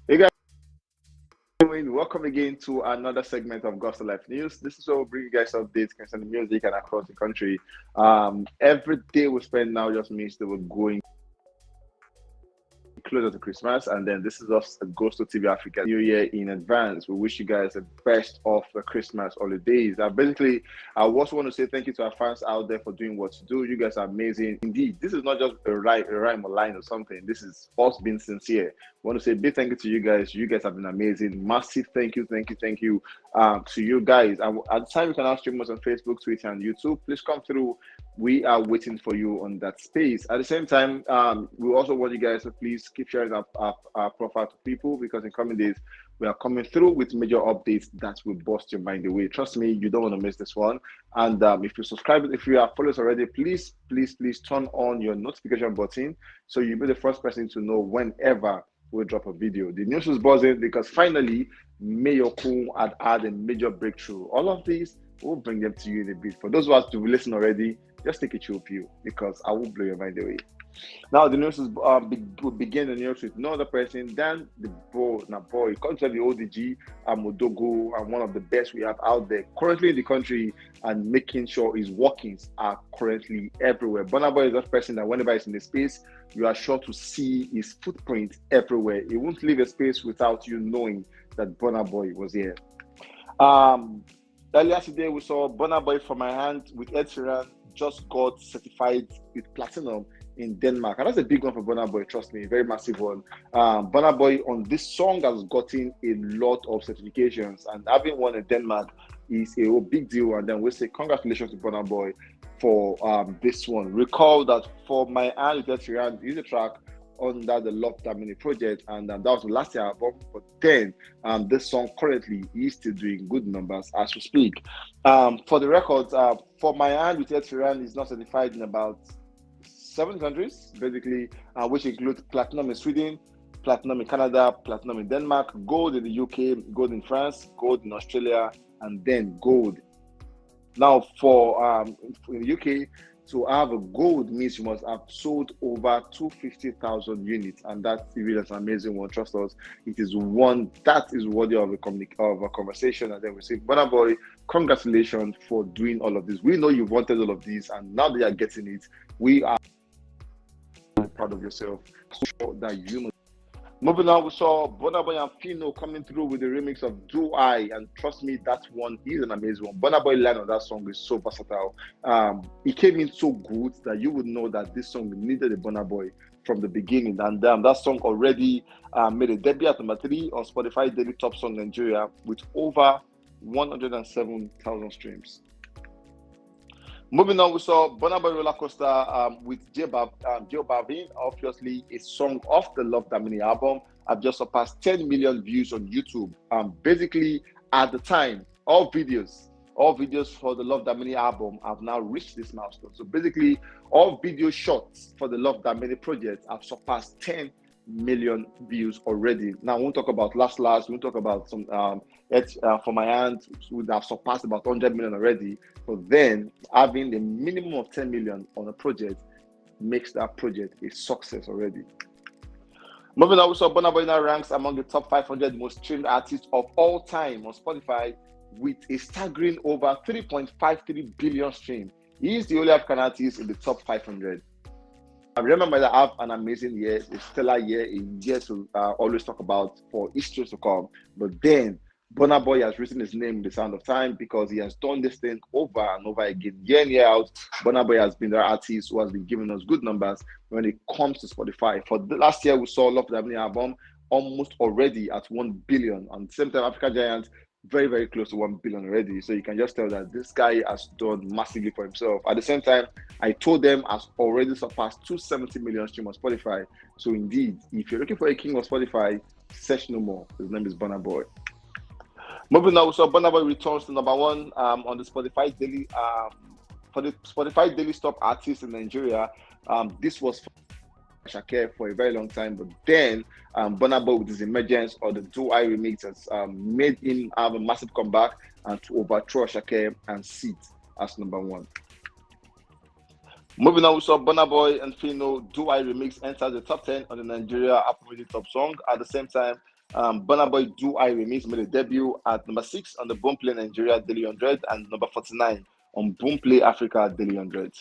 Hey guys, welcome again to another segment of Gospel Life News. This is where we bring you guys updates concerning music and across the country. Every day we spend now just means that we're going closer to Christmas, and then this is us at Ghost of TV Africa New Year in advance. We wish you guys the best of the Christmas holidays. Basically, I also want to say thank you to our fans out there for doing what you do. You guys are amazing. Indeed, this is not just a rhyme or line or something. This is us being sincere. I want to say a big thank you to you guys. You guys have been amazing. Massive thank you to you guys. And at the time, you can now stream us on Facebook, Twitter, and YouTube. Please come through. We are waiting for you on that space. At the same time, we also want you guys to please keep sharing our profile to people, because in coming days, we are coming through with major updates that will bust your mind away. Trust me, you don't want to miss this one. And if you subscribe, if you are followers already, please turn on your notification button so you'll be the first person to know whenever we drop a video. The news is buzzing because finally, Mayorkun had a major breakthrough. All of these, we'll bring them to you in a bit. For those who have to listen already, just take a chill pill because I will blow your mind away. Now the news is will begin the news with no other person than the Burna Boy, currently the ODG, Modogo, and one of the best we have out there currently in the country, and making sure his workings are currently everywhere. Burna Boy is that person that whenever he's in the space, you are sure to see his footprint everywhere. He won't leave a space without you knowing that Burna Boy was here. Earlier today, we saw Burna Boy From My Hand with Ed Sheeran just got certified with platinum in Denmark. And that's a big one for Burna Boy, trust me, very massive one. Burna Boy on this song has gotten a lot of certifications, and having one in Denmark is a big deal. And then we say congratulations to Burna Boy for this one. Recall that For My Hand with Ed Sheeran is a track under the Love That Mini project, and that was the last year album. But then this song currently is still doing good numbers as we speak. For the records, For My Hand with Ed Sheeran is now certified in about 7 countries, basically, which include platinum in Sweden, platinum in Canada, platinum in Denmark, gold in the UK, gold in France, gold in Australia, and then gold. Now, for in the UK, to have a gold means you must have sold over 250,000 units, and that's really an amazing one. Trust us, it is one that is worthy of a conversation. And then we say, Burna Boy, congratulations for doing all of this. We know you wanted all of this, and now that you are getting it, we are proud of yourself. So that you. Moving on, we saw Burna Boy and Fino coming through with the remix of Do I, and trust me, that one is an amazing one. Burna Boy line on that song is so versatile. It came in so good that you would know that this song needed a Burna Boy from the beginning, and that song already made a debut at number 3 on Spotify Daily Top Song Nigeria with over 107,000 streams. Moving on, we saw Burna Boy Roller Coaster with Joe Balvin, obviously a song off the Love That Mini album. I've just surpassed 10 million views on YouTube. Basically, at the time, all videos for the Love That Mini album have now reached this milestone. So basically, all video shots for the Love That Mini project have surpassed 10 million views already. Now, we won't talk about last. We won't talk about some For My Hand, would have surpassed about 100 million already. But then having a minimum of 10 million on a project makes that project a success already. Moving on, we saw Burna Boy now ranks among the top 500 most streamed artists of all time on Spotify with a staggering over 3.53 billion streams. He is the only African artist in the top 500. I remember that I have an amazing year, a stellar year, a year to always talk about for history to come. But then Burna Boy has written his name in the Sound of Time because he has done this thing over and over again, year in, year out. Burna Boy has been the artist who has been giving us good numbers when it comes to Spotify. For the last year, we saw Love That Mini album almost already at 1 billion. And at the same time, Africa Giant very, very close to 1 billion already. So you can just tell that this guy has done massively for himself. At the same time, I told them has already surpassed 270 million streams on Spotify. So indeed, if you're looking for a king of Spotify, search no more. His name is Burna Boy. Moving on, we saw Burna Boy returns to number 1 on the Spotify Daily for the Spotify Daily Top Artists in Nigeria. This was Shakir for a very long time, but then Burna Boy with his emergence or the Do I remix has made him have a massive comeback and to overthrow Shakir and sit as number 1. Moving on, we saw Burna Boy and Fino Do I remix enter the top 10 on the Nigeria Apple Music Top Song. At the same time, Burna Boy Do I Remix made a debut at number 6 on the Boomplay Nigeria Daily 100 and number 49 on Boomplay Africa Daily 100.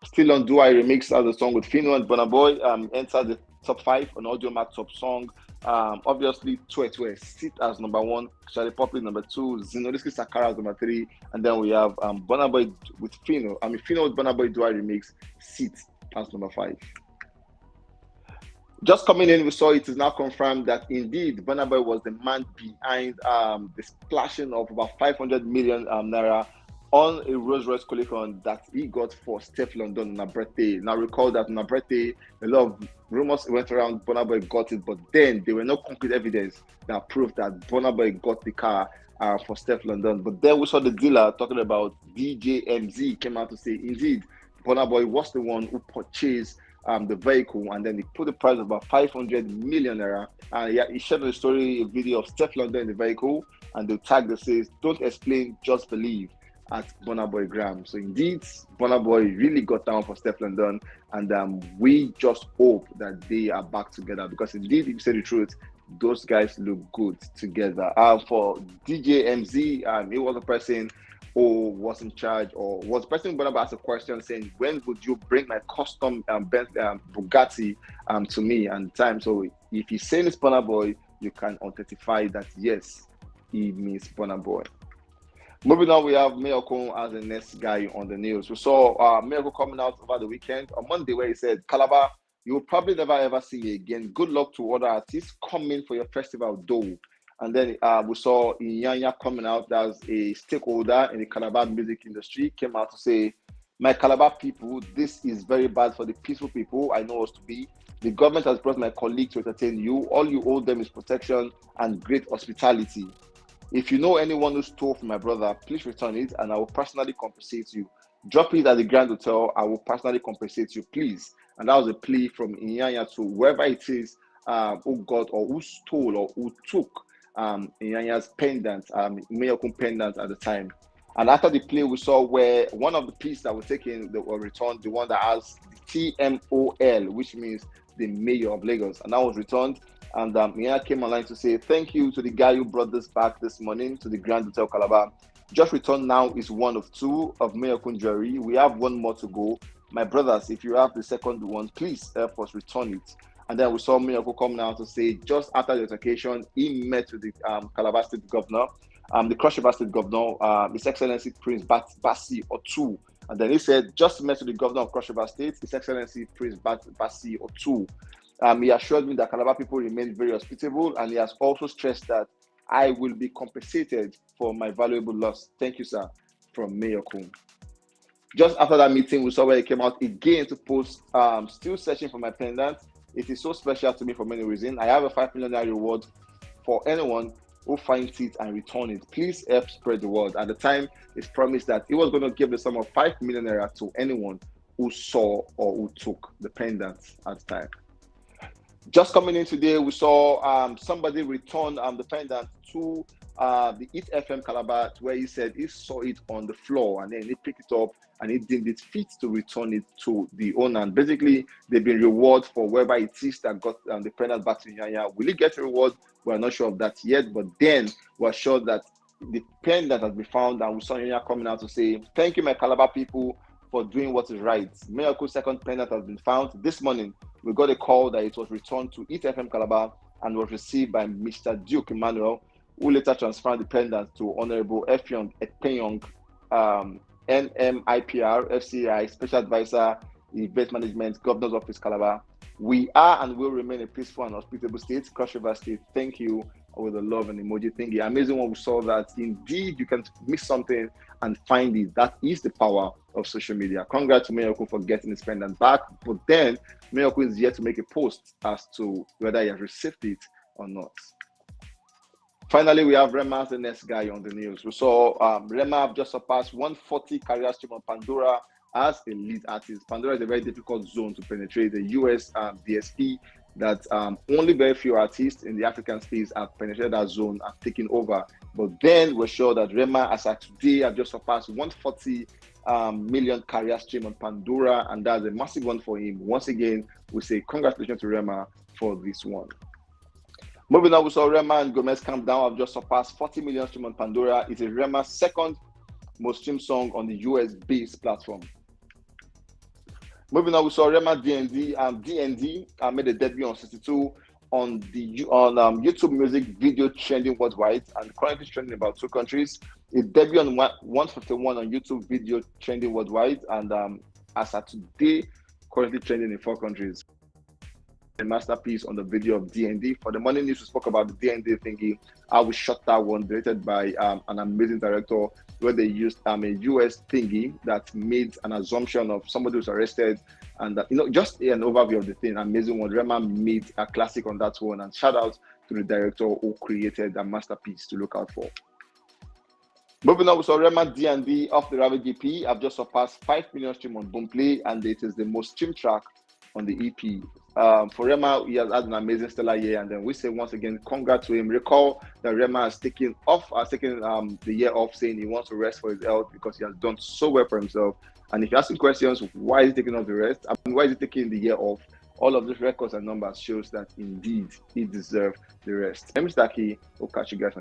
Still on Do I Remix as a song with Fino and Burna Boy, entered the top 5 on Audio Mac Top Song. Obviously, Tue sit as number 1, Charlie Poppy number 2, Zinoriski Sakara as number 3, and then we have Burna Boy with Fino. Fino with Burna Boy Do I Remix sit as number 5. Just coming in, we saw it is now confirmed that indeed Burna Boy was the man behind the splashing of about 500 million naira on a Rolls Royce collection that he got for Steph London on her birthday. Now recall that on her birthday, a lot of rumors went around Burna Boy got it, but then there were no concrete evidence that proved that Burna Boy got the car for Steph London. But then we saw the dealer talking about DJ MZ came out to say, indeed, Burna Boy was the one who purchased the vehicle, and then he put the price of about 500 million naira. And he shared the story, a video of Steph London in the vehicle, and the tag that says, "Don't explain, just believe," at Burna Boy Gram. So indeed, Burna Boy really got down for Steph London, and we just hope that they are back together, because indeed, if you say the truth, those guys look good together. For DJ MZ, he was a person who was in charge, or was the person Burna Boy asked a question saying, "When would you bring my custom Bugatti to me and time?" So if he's saying it's Burna Boy, you can authentify that yes, he means Burna Boy. Moving on, we have Mayorkun as the next guy on the news. We saw Mayorkun coming out over the weekend on Monday, where he said, "Calabar, you will probably never ever see me again. Good luck to other artists coming for your festival, though." And then we saw Inyanya coming out, that's a stakeholder in the Calabar music industry, came out to say, "My Calabar people, this is very bad for the peaceful people I know us to be. The government has brought my colleague to entertain you. All you owe them is protection and great hospitality. If you know anyone who stole from my brother, please return it and I will personally compensate you. Drop it at the Grand Hotel, I will personally compensate you, please." And that was a plea from Inyanya to whoever it is who got or who stole or who took Inyanya's pendant, Mayorkun pendant at the time. And after the play, we saw where one of the pieces that were taken, that were returned, the one that has the TMOL, which means the Mayor of Lagos, and that was returned. And Inyanya came online to say, "Thank you to the guy who brought this back this morning to the Grand Hotel Calabar. Just returned now is one of 2 of Mayorkun jewelry. We have 1 more to go. My brothers, if you have the second one, please help us return it." And then we saw Mayorkun come now to say, just after the altercation, he met with the Calabar State Governor, the Cross River State Governor, His Excellency Prince Basi Otu. And then he said, just met with the Governor of Cross River State, His Excellency Prince Basi Otu. He assured me that Calabar people remain very hospitable, and he has also stressed that I will be compensated for my valuable loss. Thank you, sir, from Mayorkun. Just after that meeting, we saw where he came out again to post, "Still searching for my pendant. It is so special to me for many reasons. I have a 5 million reward for anyone who finds it and return it. Please help spread the word." At the time, it's promised that he was going to give the sum of 5 million naira to anyone who saw or who took the pendant at the time. Just coming in today, we saw somebody return the pendant to the Eat FM Calabar, where he said he saw it on the floor and then he picked it up and he deemed it fit to return it to the owner. And basically, they've been rewarded for whoever it is that got the pendant back to Inyanya. Will he get a reward? We're not sure of that yet, but then we're sure that the pendant has been found, and we saw Inyanya coming out to say, "Thank you, my Calabar people, for doing what is right. Mayorkun's second pendant has been found. This morning, we got a call that it was returned to Eat FM Calabar and was received by Mr. Duke Emmanuel, who later transferred the pendant to Honorable Efyong Ekpenyong, NMIPR, FCI, Special Advisor, Event Management, Governor's Office, Calabar. We are and will remain a peaceful and hospitable state. Cross River State, thank you," with the love and emoji thingy. Amazing when we saw that indeed you can miss something and find it. That is the power of social media. Congrats to Mayorkun for getting his pendant back, but then Mayorkun is yet to make a post as to whether he has received it or not. Finally, we have Rema as the next guy on the news. We saw Rema have just surpassed 140 career stream on Pandora as a lead artist. Pandora is a very difficult zone to penetrate. The US DSP that only very few artists in the African space have penetrated that zone, have taken over. But then we're sure that Rema, as at today, have just surpassed 140 million career stream on Pandora, and that's a massive one for him. Once again, we say congratulations to Rema for this one. Moving on, we saw Rema and Gomez Calm Down have just surpassed 40 million streams on Pandora. It is Rema's second most streamed song on the US-based platform. Moving on, we saw Rema DND. DND made a debut on 62 on YouTube Music video trending worldwide and currently trending in about 2 countries. It debuted on 151 on YouTube video trending worldwide and as of today, currently trending in 4 countries. A masterpiece on the video of DND. For the morning news, we spoke about the DND thingy, how we shot that one, directed by an amazing director, where they used a US thingy that made an assumption of somebody who's arrested, and just an overview of the thing. Amazing one. Rema made a classic on that one, and shout out to the director who created a masterpiece to look out for. Moving on, we saw Rema D&D off the Ravage EP have just surpassed 5 million streams on Boomplay, and it is the most streamed track on the EP. For Rema, he has had an amazing stellar year, and then we say once again, congrats to him. Recall that Rema has taken the year off, saying he wants to rest for his health because he has done so well for himself. And if you're asking questions, why is he taking off the rest? Why is he taking the year off? All of these records and numbers shows that indeed he deserves the rest. Let me start here. We'll catch you guys.